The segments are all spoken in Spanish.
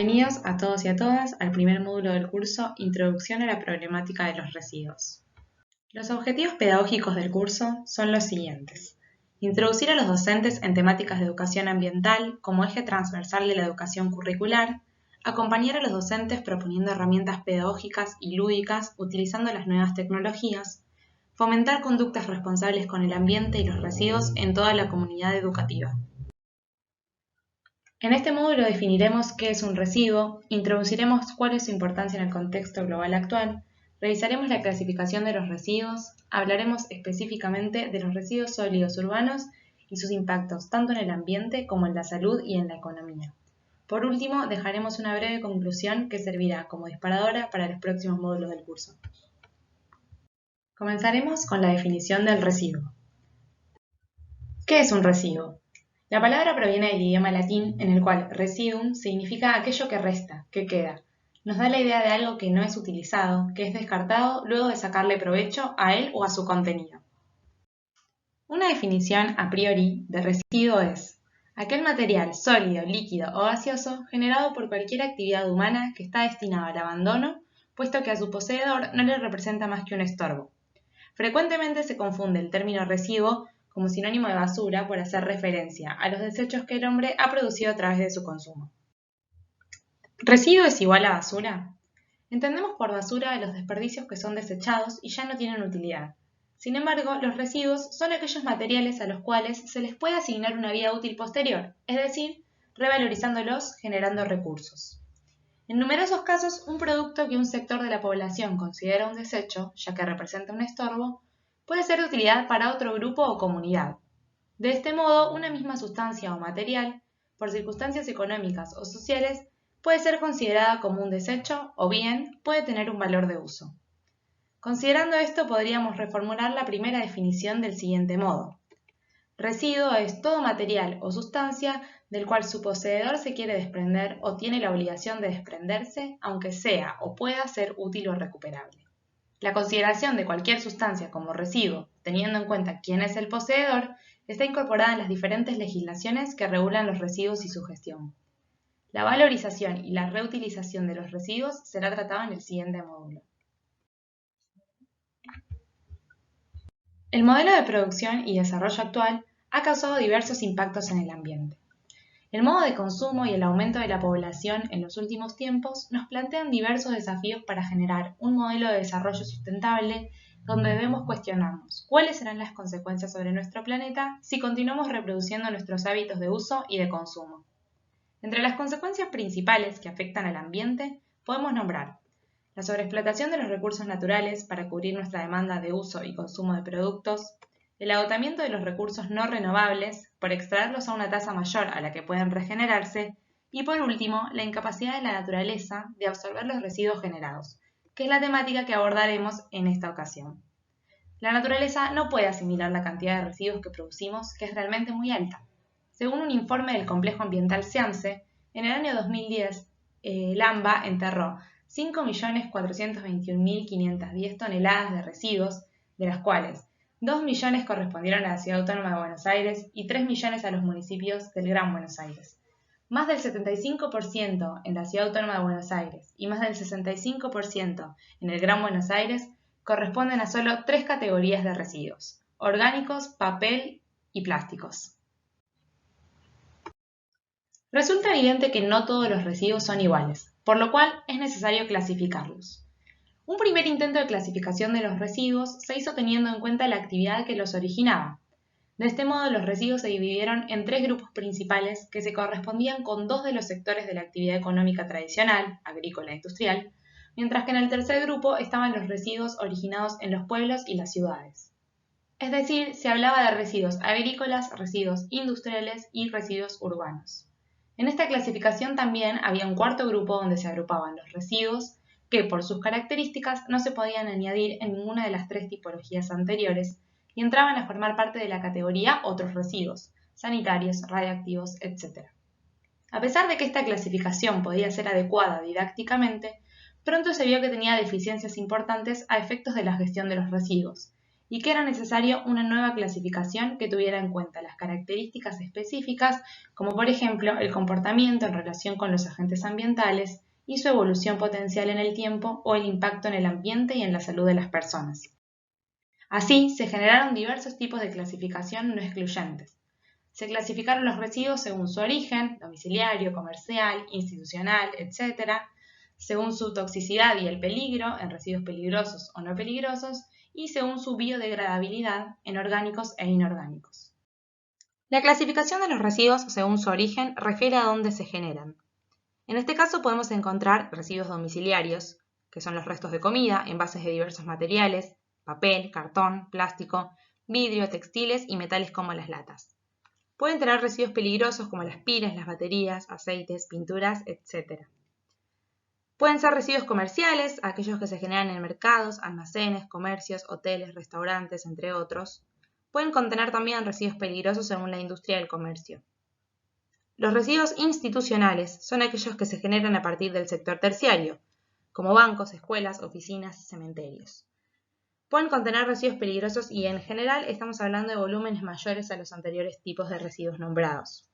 Bienvenidos a todos y a todas al primer módulo del curso Introducción a la problemática de los residuos. Los objetivos pedagógicos del curso son los siguientes. Introducir a los docentes en temáticas de educación ambiental como eje transversal de la educación curricular, acompañar a los docentes proponiendo herramientas pedagógicas y lúdicas utilizando las nuevas tecnologías, fomentar conductas responsables con el ambiente y los residuos en toda la comunidad educativa. En este módulo definiremos qué es un residuo, introduciremos cuál es su importancia en el contexto global actual, revisaremos la clasificación de los residuos, hablaremos específicamente de los residuos sólidos urbanos y sus impactos tanto en el ambiente como en la salud y en la economía. Por último, dejaremos una breve conclusión que servirá como disparadora para los próximos módulos del curso. Comenzaremos con la definición del residuo. ¿Qué es un residuo? La palabra proviene del idioma latín, en el cual residuum significa aquello que resta, que queda. Nos da la idea de algo que no es utilizado, que es descartado luego de sacarle provecho a él o a su contenido. Una definición a priori de residuo es aquel material sólido, líquido o gaseoso generado por cualquier actividad humana que está destinado al abandono, puesto que a su poseedor no le representa más que un estorbo. Frecuentemente se confunde el término residuo como sinónimo de basura por hacer referencia a los desechos que el hombre ha producido a través de su consumo. ¿Residuo es igual a basura? Entendemos por basura los desperdicios que son desechados y ya no tienen utilidad. Sin embargo, los residuos son aquellos materiales a los cuales se les puede asignar una vida útil posterior, es decir, revalorizándolos, generando recursos. En numerosos casos, un producto que un sector de la población considera un desecho, ya que representa un estorbo, puede ser de utilidad para otro grupo o comunidad. De este modo, una misma sustancia o material, por circunstancias económicas o sociales, puede ser considerada como un desecho o bien puede tener un valor de uso. Considerando esto, podríamos reformular la primera definición del siguiente modo. Residuo es todo material o sustancia del cual su poseedor se quiere desprender o tiene la obligación de desprenderse, aunque sea o pueda ser útil o recuperable. La consideración de cualquier sustancia como residuo, teniendo en cuenta quién es el poseedor, está incorporada en las diferentes legislaciones que regulan los residuos y su gestión. La valorización y la reutilización de los residuos será tratada en el siguiente módulo. El modelo de producción y desarrollo actual ha causado diversos impactos en el ambiente. El modo de consumo y el aumento de la población en los últimos tiempos nos plantean diversos desafíos para generar un modelo de desarrollo sustentable donde debemos cuestionarnos cuáles serán las consecuencias sobre nuestro planeta si continuamos reproduciendo nuestros hábitos de uso y de consumo. Entre las consecuencias principales que afectan al ambiente podemos nombrar la sobreexplotación de los recursos naturales para cubrir nuestra demanda de uso y consumo de productos, el agotamiento de los recursos no renovables por extraerlos a una tasa mayor a la que pueden regenerarse y por último, la incapacidad de la naturaleza de absorber los residuos generados, que es la temática que abordaremos en esta ocasión. La naturaleza no puede asimilar la cantidad de residuos que producimos, que es realmente muy alta. Según un informe del complejo ambiental SEAMSE, en el año 2010, el AMBA enterró 5.421.510 toneladas de residuos, de las cuales 2 millones correspondieron a la Ciudad Autónoma de Buenos Aires y 3 millones a los municipios del Gran Buenos Aires. Más del 75% en la Ciudad Autónoma de Buenos Aires y más del 65% en el Gran Buenos Aires corresponden a solo 3 categorías de residuos: orgánicos, papel y plásticos. Resulta evidente que no todos los residuos son iguales, por lo cual es necesario clasificarlos. Un primer intento de clasificación de los residuos se hizo teniendo en cuenta la actividad que los originaba. De este modo, los residuos se dividieron en 3 grupos principales que se correspondían con 2 de los sectores de la actividad económica tradicional, agrícola e industrial, mientras que en el tercer grupo estaban los residuos originados en los pueblos y las ciudades. Es decir, se hablaba de residuos agrícolas, residuos industriales y residuos urbanos. En esta clasificación también había un cuarto grupo donde se agrupaban los residuos que por sus características no se podían añadir en ninguna de las 3 tipologías anteriores y entraban a formar parte de la categoría otros residuos, sanitarios, radiactivos, etc. A pesar de que esta clasificación podía ser adecuada didácticamente, pronto se vio que tenía deficiencias importantes a efectos de la gestión de los residuos, y que era necesario una nueva clasificación que tuviera en cuenta las características específicas, como por ejemplo el comportamiento en relación con los agentes ambientales y su evolución potencial en el tiempo o el impacto en el ambiente y en la salud de las personas. Así, se generaron diversos tipos de clasificación no excluyentes. Se clasificaron los residuos según su origen, domiciliario, comercial, institucional, etc., según su toxicidad y el peligro, en residuos peligrosos o no peligrosos, y según su biodegradabilidad, en orgánicos e inorgánicos. La clasificación de los residuos según su origen refiere a dónde se generan. En este caso podemos encontrar residuos domiciliarios, que son los restos de comida, envases de diversos materiales, papel, cartón, plástico, vidrio, textiles y metales como las latas. Pueden tener residuos peligrosos como las pilas, las baterías, aceites, pinturas, etc. Pueden ser residuos comerciales, aquellos que se generan en mercados, almacenes, comercios, hoteles, restaurantes, entre otros. Pueden contener también residuos peligrosos según la industria del comercio. Los residuos institucionales son aquellos que se generan a partir del sector terciario, como bancos, escuelas, oficinas, cementerios. Pueden contener residuos peligrosos y en general estamos hablando de volúmenes mayores a los anteriores tipos de residuos nombrados.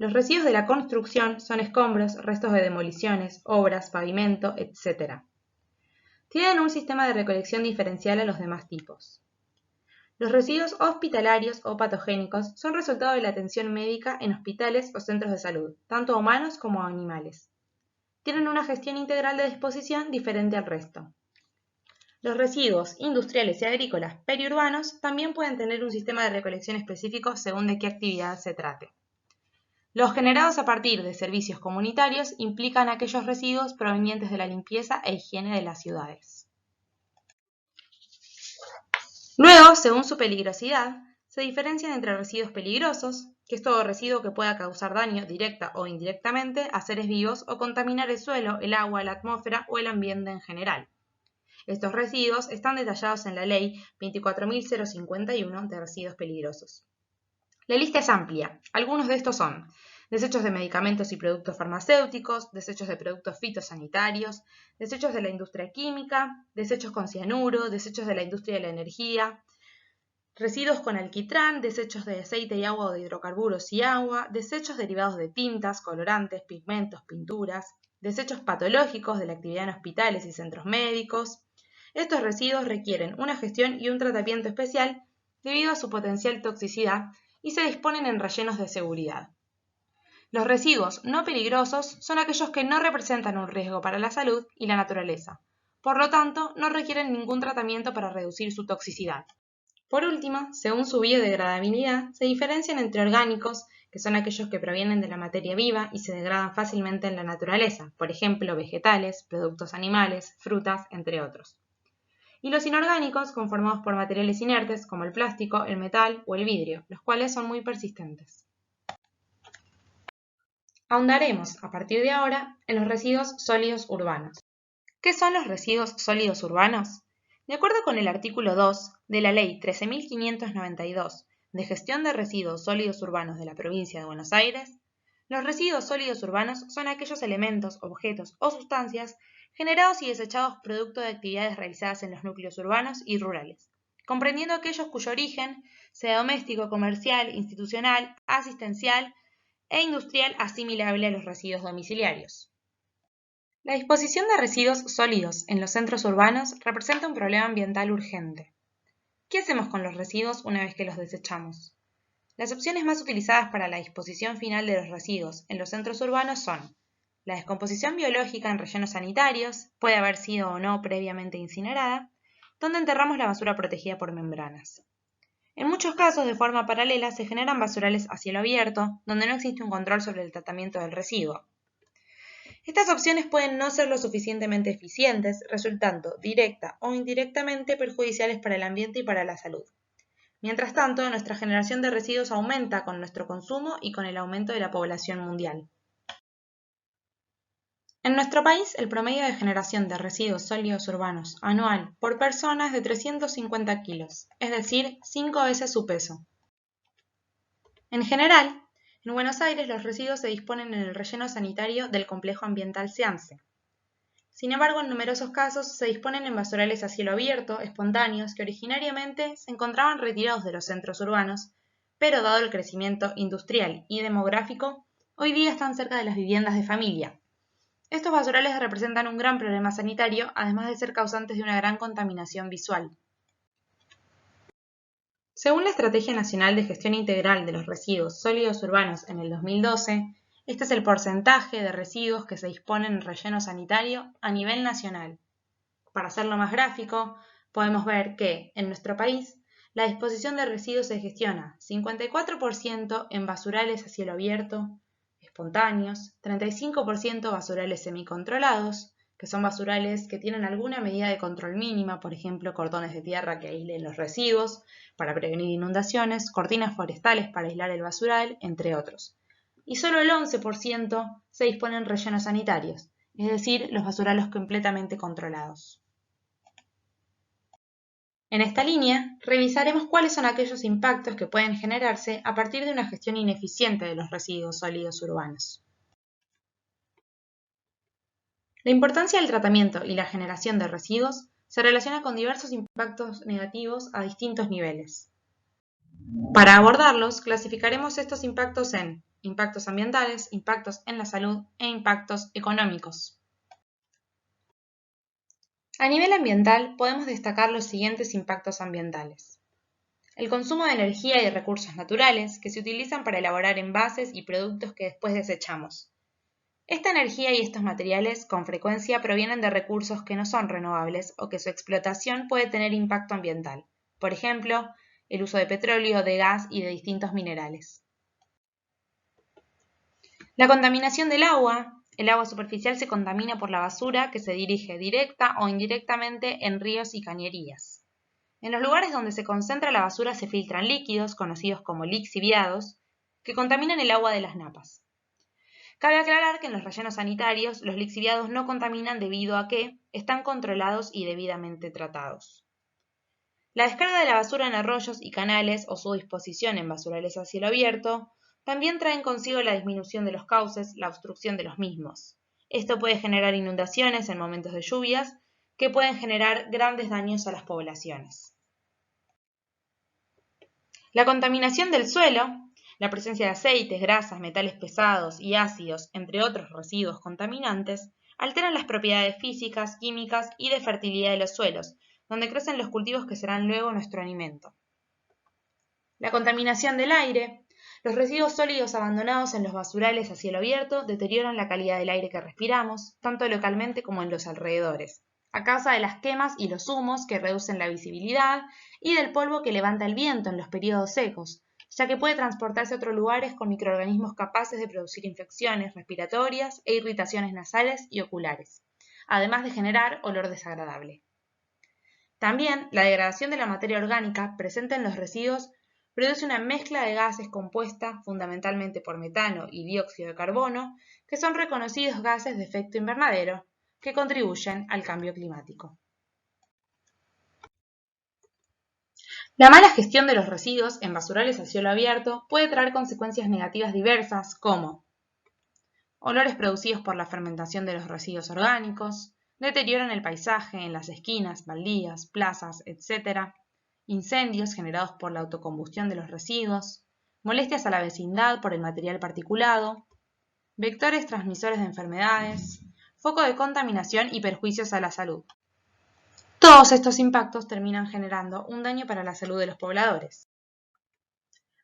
Los residuos de la construcción son escombros, restos de demoliciones, obras, pavimento, etc. Tienen un sistema de recolección diferencial a los demás tipos. Los residuos hospitalarios o patogénicos son resultado de la atención médica en hospitales o centros de salud, tanto a humanos como a animales. Tienen una gestión integral de disposición diferente al resto. Los residuos industriales y agrícolas periurbanos también pueden tener un sistema de recolección específico según de qué actividad se trate. Los generados a partir de servicios comunitarios implican aquellos residuos provenientes de la limpieza e higiene de las ciudades. Luego, según su peligrosidad, se diferencian entre residuos peligrosos, que es todo residuo que pueda causar daño directa o indirectamente a seres vivos o contaminar el suelo, el agua, la atmósfera o el ambiente en general. Estos residuos están detallados en la Ley 24.051 de residuos peligrosos. La lista es amplia. Algunos de estos son desechos de medicamentos y productos farmacéuticos, desechos de productos fitosanitarios, desechos de la industria química, desechos con cianuro, desechos de la industria de la energía, residuos con alquitrán, desechos de aceite y agua o de hidrocarburos y agua, desechos derivados de tintas, colorantes, pigmentos, pinturas, desechos patológicos de la actividad en hospitales y centros médicos. Estos residuos requieren una gestión y un tratamiento especial debido a su potencial toxicidad y se disponen en rellenos de seguridad. Los residuos no peligrosos son aquellos que no representan un riesgo para la salud y la naturaleza. Por lo tanto, no requieren ningún tratamiento para reducir su toxicidad. Por último, según su biodegradabilidad, se diferencian entre orgánicos, que son aquellos que provienen de la materia viva y se degradan fácilmente en la naturaleza, por ejemplo, vegetales, productos animales, frutas, entre otros. Y los inorgánicos, conformados por materiales inertes como el plástico, el metal o el vidrio, los cuales son muy persistentes. Ahondaremos, a partir de ahora, en los residuos sólidos urbanos. ¿Qué son los residuos sólidos urbanos? De acuerdo con el artículo 2 de la Ley 13.592 de Gestión de Residuos Sólidos Urbanos de la Provincia de Buenos Aires, los residuos sólidos urbanos son aquellos elementos, objetos o sustancias generados y desechados producto de actividades realizadas en los núcleos urbanos y rurales, comprendiendo aquellos cuyo origen sea doméstico, comercial, institucional, asistencial e industrial asimilable a los residuos domiciliarios. La disposición de residuos sólidos en los centros urbanos representa un problema ambiental urgente. ¿Qué hacemos con los residuos una vez que los desechamos? Las opciones más utilizadas para la disposición final de los residuos en los centros urbanos son la descomposición biológica en rellenos sanitarios, puede haber sido o no previamente incinerada, donde enterramos la basura protegida por membranas. En muchos casos, de forma paralela, se generan basurales a cielo abierto, donde no existe un control sobre el tratamiento del residuo. Estas opciones pueden no ser lo suficientemente eficientes, resultando directa o indirectamente perjudiciales para el ambiente y para la salud. Mientras tanto, nuestra generación de residuos aumenta con nuestro consumo y con el aumento de la población mundial. En nuestro país, el promedio de generación de residuos sólidos urbanos anual por persona es de 350 kilos, es decir, 5 veces su peso. En general, en Buenos Aires los residuos se disponen en el relleno sanitario del complejo ambiental Seance. Sin embargo, en numerosos casos se disponen en basurales a cielo abierto, espontáneos, que originariamente se encontraban retirados de los centros urbanos, pero dado el crecimiento industrial y demográfico, hoy día están cerca de las viviendas de familia. Estos basurales representan un gran problema sanitario, además de ser causantes de una gran contaminación visual. Según la Estrategia Nacional de Gestión Integral de los Residuos Sólidos Urbanos en el 2012, este es el porcentaje de residuos que se disponen en relleno sanitario a nivel nacional. Para hacerlo más gráfico, podemos ver que, en nuestro país, la disposición de residuos se gestiona 54% en basurales a cielo abierto, espontáneos, 35% basurales semicontrolados, que son basurales que tienen alguna medida de control mínima, por ejemplo, cordones de tierra que aíslen los residuos para prevenir inundaciones, cortinas forestales para aislar el basural, entre otros. Y solo el 11% se disponen rellenos sanitarios, es decir, los basurales completamente controlados. En esta línea, revisaremos cuáles son aquellos impactos que pueden generarse a partir de una gestión ineficiente de los residuos sólidos urbanos. La importancia del tratamiento y la generación de residuos se relaciona con diversos impactos negativos a distintos niveles. Para abordarlos, clasificaremos estos impactos en impactos ambientales, impactos en la salud e impactos económicos. A nivel ambiental, podemos destacar los siguientes impactos ambientales. El consumo de energía y recursos naturales que se utilizan para elaborar envases y productos que después desechamos. Esta energía y estos materiales con frecuencia provienen de recursos que no son renovables o que su explotación puede tener impacto ambiental. Por ejemplo, el uso de petróleo, de gas y de distintos minerales. La contaminación del agua. El agua superficial se contamina por la basura que se dirige directa o indirectamente en ríos y cañerías. En los lugares donde se concentra la basura se filtran líquidos, conocidos como lixiviados, que contaminan el agua de las napas. Cabe aclarar que en los rellenos sanitarios los lixiviados no contaminan debido a que están controlados y debidamente tratados. La descarga de la basura en arroyos y canales o su disposición en basurales a cielo abierto también traen consigo la disminución de los cauces, la obstrucción de los mismos. Esto puede generar inundaciones en momentos de lluvias que pueden generar grandes daños a las poblaciones. La contaminación del suelo, la presencia de aceites, grasas, metales pesados y ácidos, entre otros residuos contaminantes, alteran las propiedades físicas, químicas y de fertilidad de los suelos, donde crecen los cultivos que serán luego nuestro alimento. La contaminación del aire. Los residuos sólidos abandonados en los basurales a cielo abierto deterioran la calidad del aire que respiramos, tanto localmente como en los alrededores, a causa de las quemas y los humos que reducen la visibilidad y del polvo que levanta el viento en los periodos secos, ya que puede transportarse a otros lugares con microorganismos capaces de producir infecciones respiratorias e irritaciones nasales y oculares, además de generar olor desagradable. También la degradación de la materia orgánica presente en los residuos produce una mezcla de gases compuesta fundamentalmente por metano y dióxido de carbono, que son reconocidos gases de efecto invernadero, que contribuyen al cambio climático. La mala gestión de los residuos en basurales a cielo abierto puede traer consecuencias negativas diversas como olores producidos por la fermentación de los residuos orgánicos, deterioro en el paisaje, en las esquinas, baldías, plazas, etc., incendios generados por la autocombustión de los residuos, molestias a la vecindad por el material particulado, vectores transmisores de enfermedades, foco de contaminación y perjuicios a la salud. Todos estos impactos terminan generando un daño para la salud de los pobladores.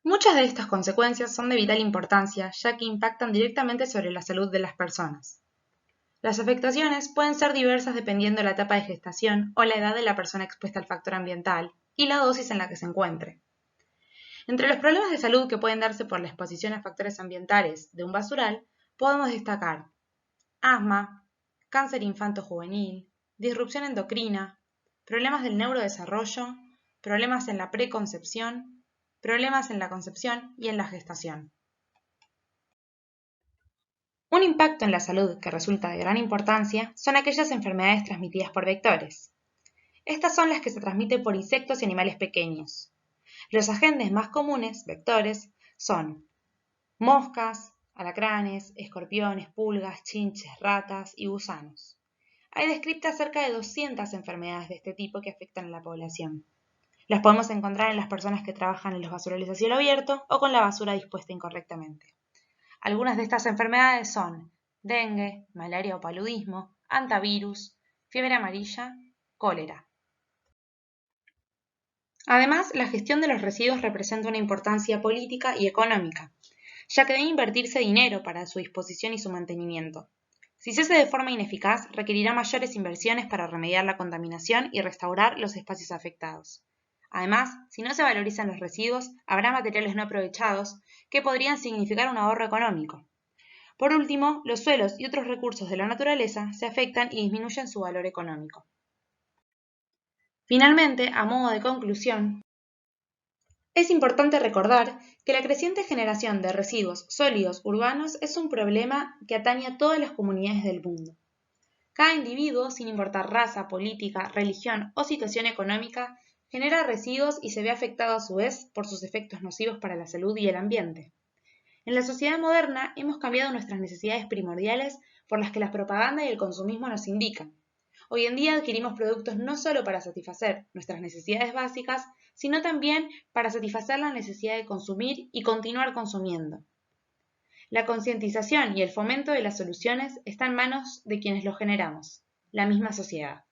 Muchas de estas consecuencias son de vital importancia, ya que impactan directamente sobre la salud de las personas. Las afectaciones pueden ser diversas dependiendo de la etapa de gestación o la edad de la persona expuesta al factor ambiental y la dosis en la que se encuentre. Entre los problemas de salud que pueden darse por la exposición a factores ambientales de un basural, podemos destacar asma, cáncer infanto-juvenil, disrupción endocrina, problemas del neurodesarrollo, problemas en la preconcepción, problemas en la concepción y en la gestación. Un impacto en la salud que resulta de gran importancia son aquellas enfermedades transmitidas por vectores. Estas son las que se transmiten por insectos y animales pequeños. Los agentes más comunes, vectores, son moscas, alacranes, escorpiones, pulgas, chinches, ratas y gusanos. hay descritas cerca de 200 enfermedades de este tipo que afectan a la población. Las podemos encontrar en las personas que trabajan en los basurales a cielo abierto o con la basura dispuesta incorrectamente. Algunas de estas enfermedades son dengue, malaria o paludismo, hantavirus, fiebre amarilla, cólera. Además, la gestión de los residuos representa una importancia política y económica, ya que debe invertirse dinero para su disposición y su mantenimiento. Si se hace de forma ineficaz, requerirá mayores inversiones para remediar la contaminación y restaurar los espacios afectados. Además, si no se valorizan los residuos, habrá materiales no aprovechados que podrían significar un ahorro económico. Por último, los suelos y otros recursos de la naturaleza se afectan y disminuyen su valor económico. Finalmente, a modo de conclusión, es importante recordar que la creciente generación de residuos sólidos urbanos es un problema que atañe a todas las comunidades del mundo. Cada individuo, sin importar raza, política, religión o situación económica, genera residuos y se ve afectado a su vez por sus efectos nocivos para la salud y el ambiente. En la sociedad moderna hemos cambiado nuestras necesidades primordiales por las que la propaganda y el consumismo nos indican. Hoy en día adquirimos productos no solo para satisfacer nuestras necesidades básicas, sino también para satisfacer la necesidad de consumir y continuar consumiendo. La concientización y el fomento de las soluciones está en manos de quienes lo generamos, la misma sociedad.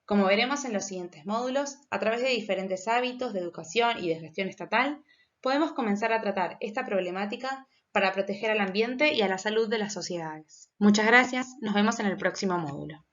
Como veremos en los siguientes módulos, a través de diferentes hábitos de educación y de gestión estatal, podemos comenzar a tratar esta problemática para proteger al ambiente y a la salud de las sociedades. Muchas gracias, nos vemos en el próximo módulo.